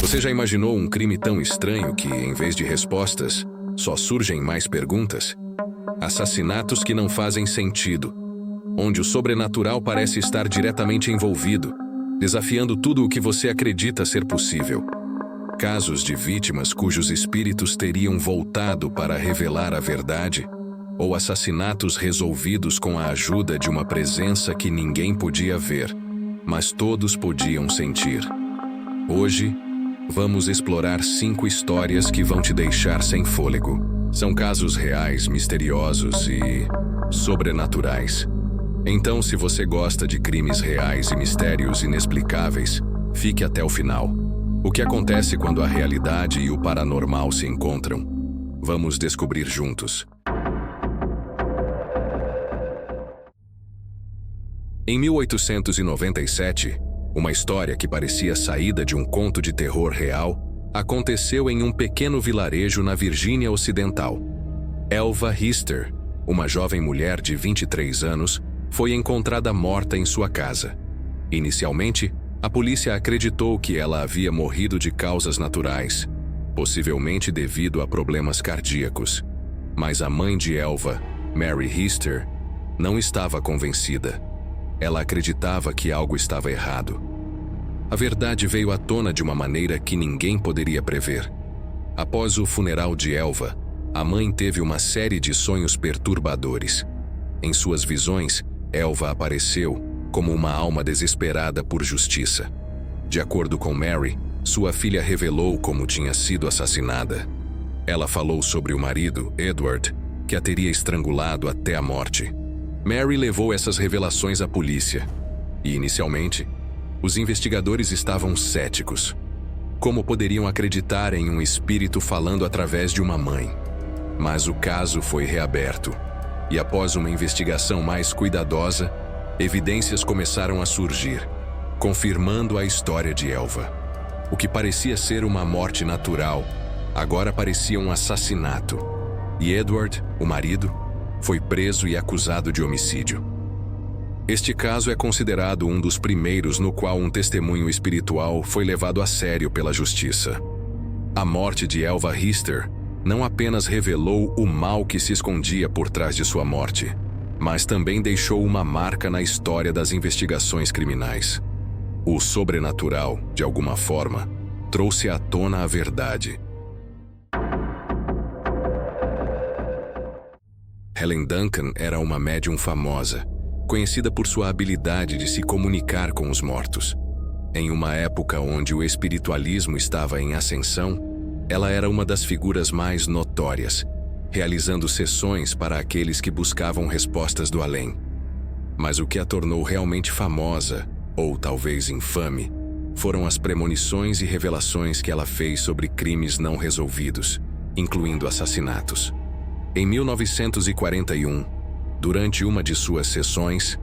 Você já imaginou um crime tão estranho que, em vez de respostas, só surgem mais perguntas? Assassinatos que não fazem sentido, onde o sobrenatural parece estar diretamente envolvido, desafiando tudo o que você acredita ser possível. Casos de vítimas cujos espíritos teriam voltado para revelar a verdade, ou assassinatos resolvidos com a ajuda de uma presença que ninguém podia ver, mas todos podiam sentir. Hoje, vamos explorar 5 histórias que vão te deixar sem fôlego. São casos reais, misteriosos e sobrenaturais. Então, se você gosta de crimes reais e mistérios inexplicáveis, fique até o final. O que acontece quando a realidade e o paranormal se encontram? Vamos descobrir juntos. Em 1897, uma história que parecia saída de um conto de terror real aconteceu em um pequeno vilarejo na Virgínia Ocidental. Elva Hister, uma jovem mulher de 23 anos, foi encontrada morta em sua casa. Inicialmente, a polícia acreditou que ela havia morrido de causas naturais, possivelmente devido a problemas cardíacos. Mas a mãe de Elva, Mary Hister, não estava convencida. Ela acreditava que algo estava errado. A verdade veio à tona de uma maneira que ninguém poderia prever. Após o funeral de Elva, a mãe teve uma série de sonhos perturbadores. Em suas visões, Elva apareceu como uma alma desesperada por justiça. De acordo com Mary, sua filha revelou como tinha sido assassinada. Ela falou sobre o marido, Edward, que a teria estrangulado até a morte. Mary levou essas revelações à polícia. E, inicialmente, os investigadores estavam céticos. Como poderiam acreditar em um espírito falando através de uma mãe? Mas o caso foi reaberto. E após uma investigação mais cuidadosa, evidências começaram a surgir, confirmando a história de Elva. O que parecia ser uma morte natural, agora parecia um assassinato. E Edward, o marido, foi preso e acusado de homicídio. Este caso é considerado um dos primeiros no qual um testemunho espiritual foi levado a sério pela justiça. A morte de Elva Hister não apenas revelou o mal que se escondia por trás de sua morte, mas também deixou uma marca na história das investigações criminais. O sobrenatural, de alguma forma, trouxe à tona a verdade. Helen Duncan era uma médium famosa, conhecida por sua habilidade de se comunicar com os mortos. Em uma época onde o espiritualismo estava em ascensão, ela era uma das figuras mais notórias, realizando sessões para aqueles que buscavam respostas do além. Mas o que a tornou realmente famosa, ou talvez infame, foram as premonições e revelações que ela fez sobre crimes não resolvidos, incluindo assassinatos. Em 1941, durante uma de suas sessões,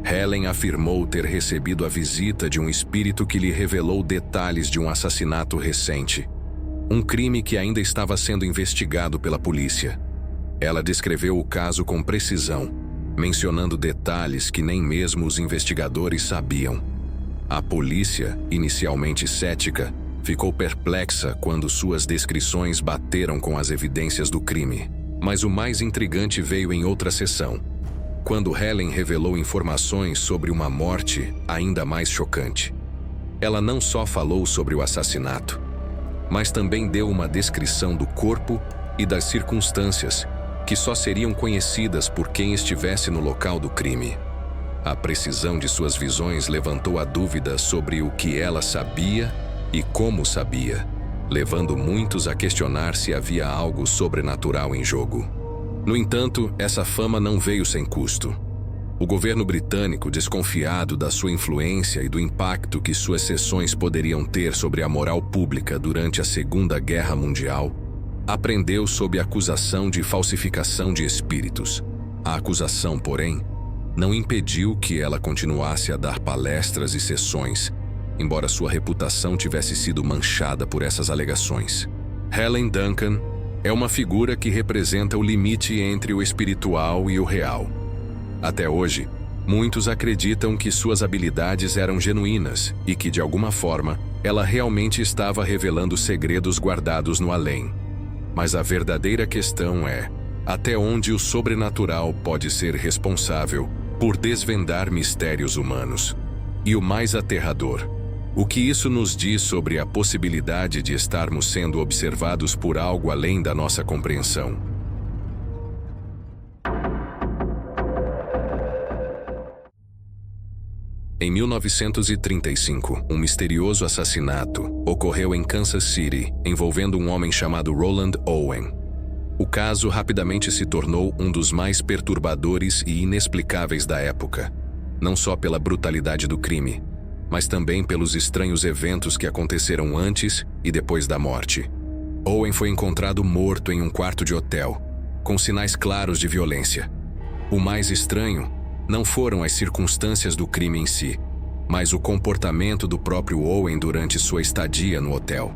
Helen afirmou ter recebido a visita de um espírito que lhe revelou detalhes de um assassinato recente, um crime que ainda estava sendo investigado pela polícia. Ela descreveu o caso com precisão, mencionando detalhes que nem mesmo os investigadores sabiam. A polícia, inicialmente cética, ficou perplexa quando suas descrições bateram com as evidências do crime. Mas o mais intrigante veio em outra sessão, quando Helen revelou informações sobre uma morte ainda mais chocante. Ela não só falou sobre o assassinato, mas também deu uma descrição do corpo e das circunstâncias que só seriam conhecidas por quem estivesse no local do crime. A precisão de suas visões levantou a dúvida sobre o que ela sabia e como sabia, levando muitos a questionar se havia algo sobrenatural em jogo. No entanto, essa fama não veio sem custo. O governo britânico, desconfiado da sua influência e do impacto que suas sessões poderiam ter sobre a moral pública durante a Segunda Guerra Mundial, a prendeu sob acusação de falsificação de espíritos. A acusação, porém, não impediu que ela continuasse a dar palestras e sessões, embora sua reputação tivesse sido manchada por essas alegações. Helen Duncan é uma figura que representa o limite entre o espiritual e o real. Até hoje, muitos acreditam que suas habilidades eram genuínas e que, de alguma forma, ela realmente estava revelando segredos guardados no além. Mas a verdadeira questão é: até onde o sobrenatural pode ser responsável por desvendar mistérios humanos? E o mais aterrador, o que isso nos diz sobre a possibilidade de estarmos sendo observados por algo além da nossa compreensão? Em 1935, um misterioso assassinato ocorreu em Kansas City, envolvendo um homem chamado Roland Owen. O caso rapidamente se tornou um dos mais perturbadores e inexplicáveis da época, não só pela brutalidade do crime, mas também pelos estranhos eventos que aconteceram antes e depois da morte. Owen foi encontrado morto em um quarto de hotel, com sinais claros de violência. O mais estranho não foram as circunstâncias do crime em si, mas o comportamento do próprio Owen durante sua estadia no hotel.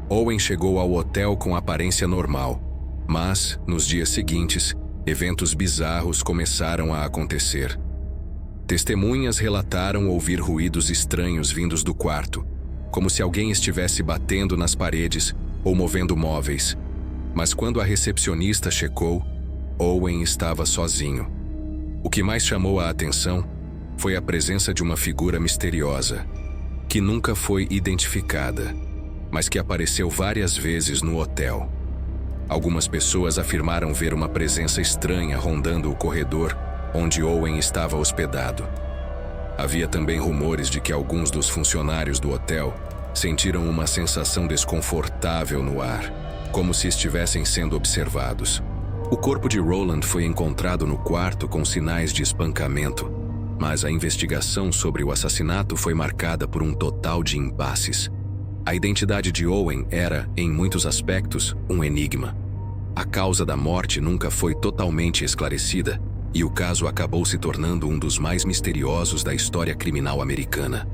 Owen chegou ao hotel com aparência normal, mas, nos dias seguintes, eventos bizarros começaram a acontecer. Testemunhas relataram ouvir ruídos estranhos vindos do quarto, como se alguém estivesse batendo nas paredes ou movendo móveis. Mas quando a recepcionista checou, Owen estava sozinho. O que mais chamou a atenção foi a presença de uma figura misteriosa, que nunca foi identificada, mas que apareceu várias vezes no hotel. Algumas pessoas afirmaram ver uma presença estranha rondando o corredor onde Owen estava hospedado. Havia também rumores de que alguns dos funcionários do hotel sentiram uma sensação desconfortável no ar, como se estivessem sendo observados. O corpo de Roland foi encontrado no quarto com sinais de espancamento, mas a investigação sobre o assassinato foi marcada por um total de impasses. A identidade de Owen era, em muitos aspectos, um enigma. A causa da morte nunca foi totalmente esclarecida, e o caso acabou se tornando um dos mais misteriosos da história criminal americana.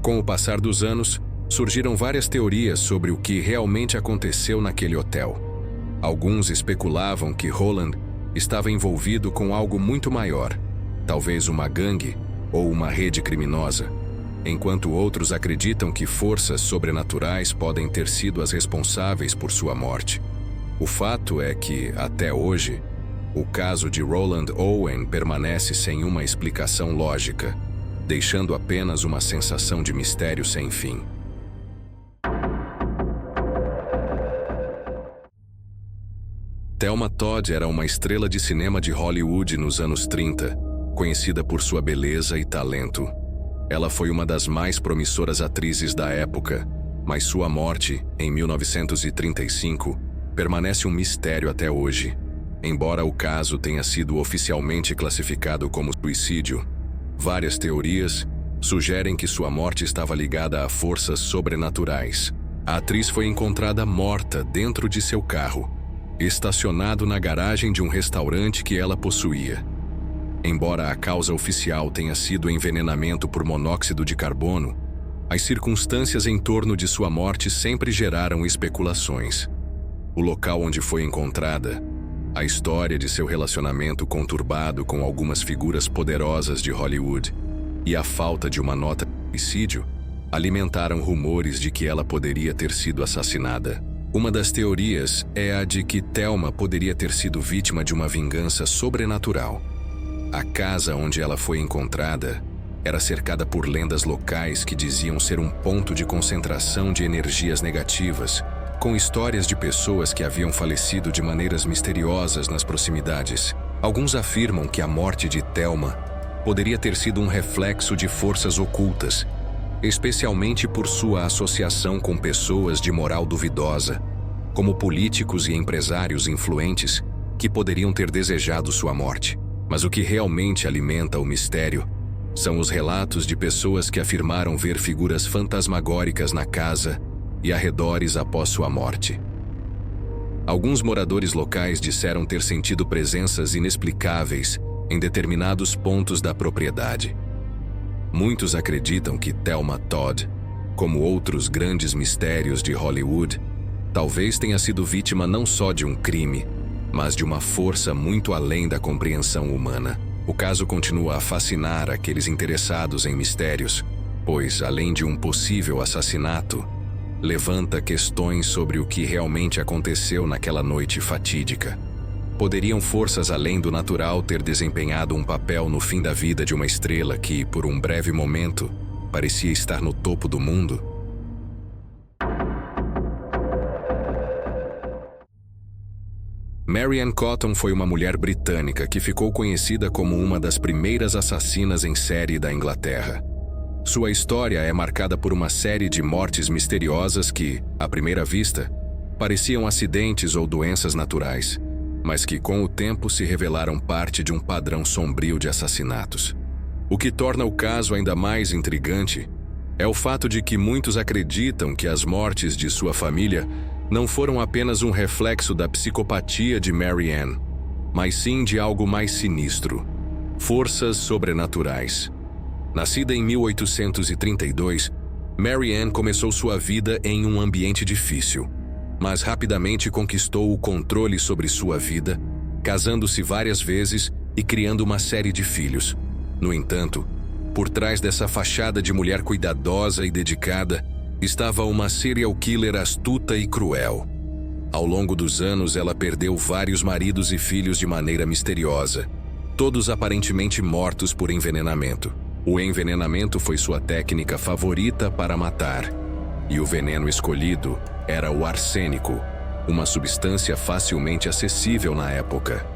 Com o passar dos anos, surgiram várias teorias sobre o que realmente aconteceu naquele hotel. Alguns especulavam que Roland estava envolvido com algo muito maior, talvez uma gangue ou uma rede criminosa, enquanto outros acreditam que forças sobrenaturais podem ter sido as responsáveis por sua morte. O fato é que, até hoje, o caso de Roland Owen permanece sem uma explicação lógica, deixando apenas uma sensação de mistério sem fim. Thelma Todd era uma estrela de cinema de Hollywood nos anos 30, conhecida por sua beleza e talento. Ela foi uma das mais promissoras atrizes da época, mas sua morte, em 1935, permanece um mistério até hoje. Embora o caso tenha sido oficialmente classificado como suicídio, várias teorias sugerem que sua morte estava ligada a forças sobrenaturais. A atriz foi encontrada morta dentro de seu carro, estacionado na garagem de um restaurante que ela possuía. Embora a causa oficial tenha sido envenenamento por monóxido de carbono, as circunstâncias em torno de sua morte sempre geraram especulações. O local onde foi encontrada, a história de seu relacionamento conturbado com algumas figuras poderosas de Hollywood e a falta de uma nota de suicídio alimentaram rumores de que ela poderia ter sido assassinada. Uma das teorias é a de que Thelma poderia ter sido vítima de uma vingança sobrenatural. A casa onde ela foi encontrada era cercada por lendas locais que diziam ser um ponto de concentração de energias negativas, com histórias de pessoas que haviam falecido de maneiras misteriosas nas proximidades. Alguns afirmam que a morte de Thelma poderia ter sido um reflexo de forças ocultas, especialmente por sua associação com pessoas de moral duvidosa, como políticos e empresários influentes que poderiam ter desejado sua morte. Mas o que realmente alimenta o mistério são os relatos de pessoas que afirmaram ver figuras fantasmagóricas na casa e arredores após sua morte. Alguns moradores locais disseram ter sentido presenças inexplicáveis em determinados pontos da propriedade. Muitos acreditam que Thelma Todd, como outros grandes mistérios de Hollywood, talvez tenha sido vítima não só de um crime, mas de uma força muito além da compreensão humana. O caso continua a fascinar aqueles interessados em mistérios, pois, além de um possível assassinato, levanta questões sobre o que realmente aconteceu naquela noite fatídica. Poderiam forças além do natural ter desempenhado um papel no fim da vida de uma estrela que, por um breve momento, parecia estar no topo do mundo? Mary Ann Cotton foi uma mulher britânica que ficou conhecida como uma das primeiras assassinas em série da Inglaterra. Sua história é marcada por uma série de mortes misteriosas que, à primeira vista, pareciam acidentes ou doenças naturais, mas que com o tempo se revelaram parte de um padrão sombrio de assassinatos. O que torna o caso ainda mais intrigante é o fato de que muitos acreditam que as mortes de sua família não foram apenas um reflexo da psicopatia de Mary Ann, mas sim de algo mais sinistro: forças sobrenaturais. Nascida em 1832, Mary Ann começou sua vida em um ambiente difícil, mas rapidamente conquistou o controle sobre sua vida, casando-se várias vezes e criando uma série de filhos. No entanto, por trás dessa fachada de mulher cuidadosa e dedicada, estava uma serial killer astuta e cruel. Ao longo dos anos, ela perdeu vários maridos e filhos de maneira misteriosa, todos aparentemente mortos por envenenamento. O envenenamento foi sua técnica favorita para matar, e o veneno escolhido era o arsênico, uma substância facilmente acessível na época.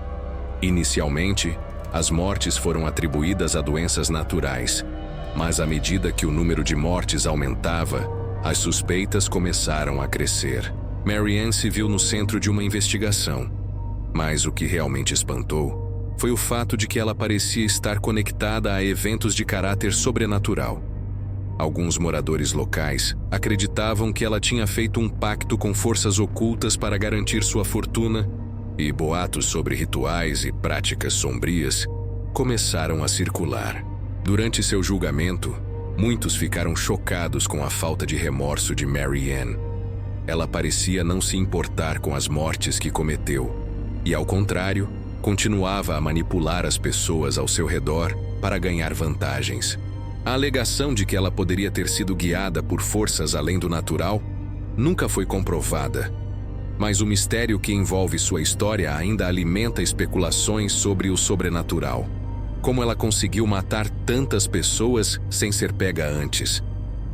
Inicialmente, as mortes foram atribuídas a doenças naturais, mas à medida que o número de mortes aumentava, as suspeitas começaram a crescer. Mary Ann se viu no centro de uma investigação, mas o que realmente espantou foi o fato de que ela parecia estar conectada a eventos de caráter sobrenatural. Alguns moradores locais acreditavam que ela tinha feito um pacto com forças ocultas para garantir sua fortuna, e boatos sobre rituais e práticas sombrias começaram a circular. Durante seu julgamento, muitos ficaram chocados com a falta de remorso de Mary Ann. Ela parecia não se importar com as mortes que cometeu, e, ao contrário, continuava a manipular as pessoas ao seu redor para ganhar vantagens. A alegação de que ela poderia ter sido guiada por forças além do natural nunca foi comprovada, mas o mistério que envolve sua história ainda alimenta especulações sobre o sobrenatural. Como ela conseguiu matar tantas pessoas sem ser pega antes?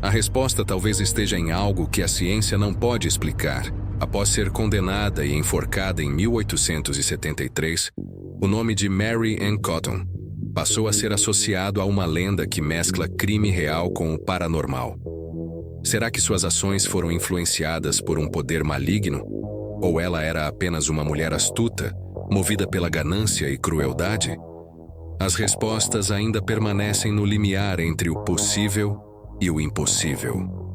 A resposta talvez esteja em algo que a ciência não pode explicar. Após ser condenada e enforcada em 1873, o nome de Mary Ann Cotton passou a ser associado a uma lenda que mescla crime real com o paranormal. Será que suas ações foram influenciadas por um poder maligno? Ou ela era apenas uma mulher astuta, movida pela ganância e crueldade? As respostas ainda permanecem no limiar entre o possível e o impossível.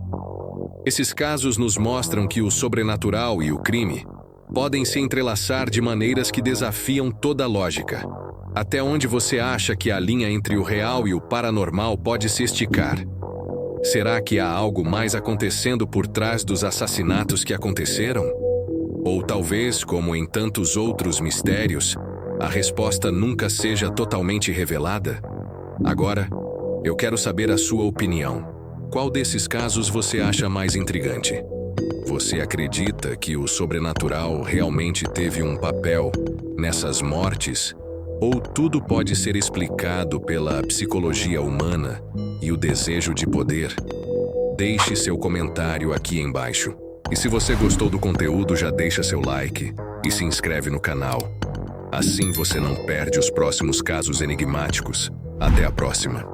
Esses casos nos mostram que o sobrenatural e o crime podem se entrelaçar de maneiras que desafiam toda a lógica. Até onde você acha que a linha entre o real e o paranormal pode se esticar? Será que há algo mais acontecendo por trás dos assassinatos que aconteceram? Ou talvez, como em tantos outros mistérios, a resposta nunca seja totalmente revelada? Agora, eu quero saber a sua opinião. Qual desses casos você acha mais intrigante? Você acredita que o sobrenatural realmente teve um papel nessas mortes? Ou tudo pode ser explicado pela psicologia humana e o desejo de poder? Deixe seu comentário aqui embaixo. E se você gostou do conteúdo, já deixa seu like e se inscreve no canal. Assim você não perde os próximos casos enigmáticos. Até a próxima.